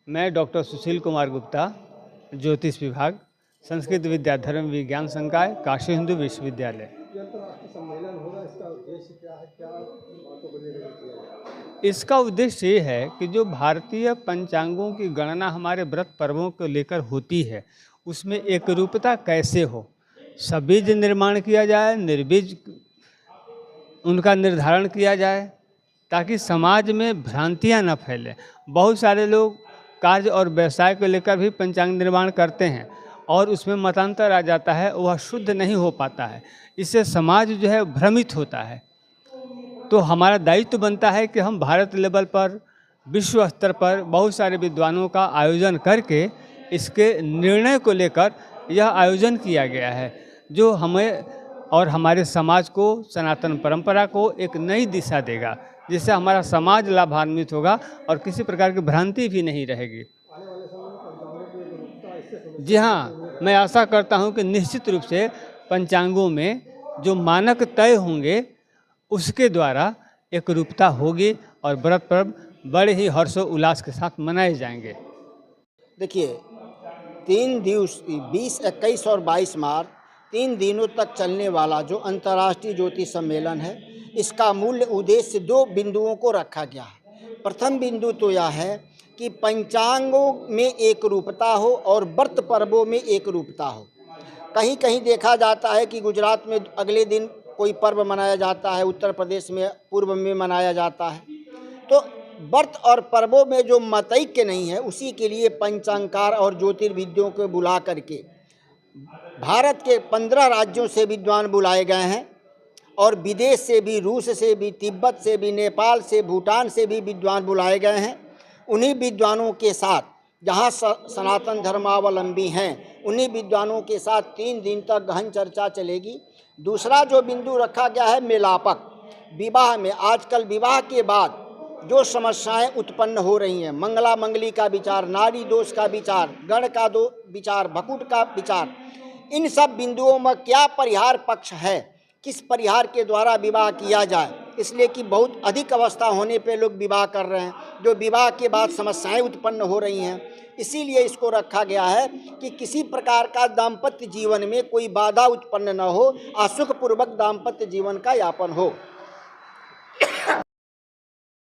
मैं डॉक्टर सुशील कुमार गुप्ता, ज्योतिष विभाग, संस्कृत विद्या धर्म विज्ञान संकाय, काशी हिंदू विश्वविद्यालय। जो अंतर्राष्ट्रीय सम्मेलन होगा, इसका उद्देश्य क्या है, क्या बातों को लेकर किया जाएगा? इसका उद्देश्य ये है कि जो भारतीय पंचांगों की गणना हमारे व्रत पर्वों को लेकर होती है, उसमें एकरूपता कैसे हो, सबीज निर्माण किया जाए, निर्बीज उनका निर्धारण किया जाए, ताकि समाज में भ्रांतियां न फैले। बहुत सारे लोग कार्य और व्यवसाय को लेकर भी पंचांग निर्माण करते हैं और उसमें मतांतर आ जाता है, वह शुद्ध नहीं हो पाता है। इससे समाज जो है भ्रमित होता है। तो हमारा दायित्व बनता है कि हम भारत लेवल पर, विश्व स्तर पर बहुत सारे विद्वानों का आयोजन करके इसके निर्णय को लेकर यह आयोजन किया गया है, जो हमें और हमारे समाज को, सनातन परंपरा को एक नई दिशा देगा, जिससे हमारा समाज लाभान्वित होगा और किसी प्रकार की भ्रांति भी नहीं रहेगी। आने वाले समय में पंचांगों की एकरूपता इससे सुनिश्चित जी हाँ, मैं आशा करता हूँ कि निश्चित रूप से पंचांगों में जो मानक तय होंगे उसके द्वारा एकरूपता होगी और व्रत पर्व बड़े ही हर्षोल्लास के साथ मनाए जाएंगे। देखिए, 3 दिवस 20, 21 और 22 मार्च 3 दिनों तक चलने वाला जो अंतर्राष्ट्रीय ज्योतिष सम्मेलन है, इसका मूल उद्देश्य 2 बिंदुओं को रखा गया है। प्रथम बिंदु तो यह है कि पंचांगों में एक रूपता हो और व्रत पर्वों में एक रूपता हो। कहीं कहीं देखा जाता है कि गुजरात में अगले दिन कोई पर्व मनाया जाता है, उत्तर प्रदेश में पूर्व में मनाया जाता है। तो व्रत और पर्वों में जो मतैक्य नहीं है, उसी के लिए पंचांगकार और ज्योतिर्विद्यों को बुला करके भारत के 15 राज्यों से विद्वान बुलाए गए हैं और विदेश से भी, रूस से भी, तिब्बत से भी, नेपाल से, भूटान से भी विद्वान बुलाए गए हैं। उन्हीं विद्वानों के साथ जहाँ सनातन धर्मावलंबी हैं, उन्हीं विद्वानों के साथ 3 दिन तक गहन चर्चा चलेगी। दूसरा जो बिंदु रखा गया है, मेलापक। विवाह में आजकल विवाह के बाद जो समस्याएं उत्पन्न हो रही हैं, मंगला मंगली का विचार, नारी दोष का विचार, गण का दो विचार, भकुट का विचार, इन सब बिंदुओं में क्या परिहार पक्ष है, किस परिहार के द्वारा विवाह किया जाए। इसलिए कि बहुत अधिक अवस्था होने पे लोग विवाह कर रहे हैं, जो विवाह के बाद समस्याएं उत्पन्न हो रही हैं। इसीलिए इसको रखा गया है कि किसी प्रकार का दाम्पत्य जीवन में कोई बाधा उत्पन्न न हो, सुखपूर्वक दाम्पत्य जीवन का यापन हो।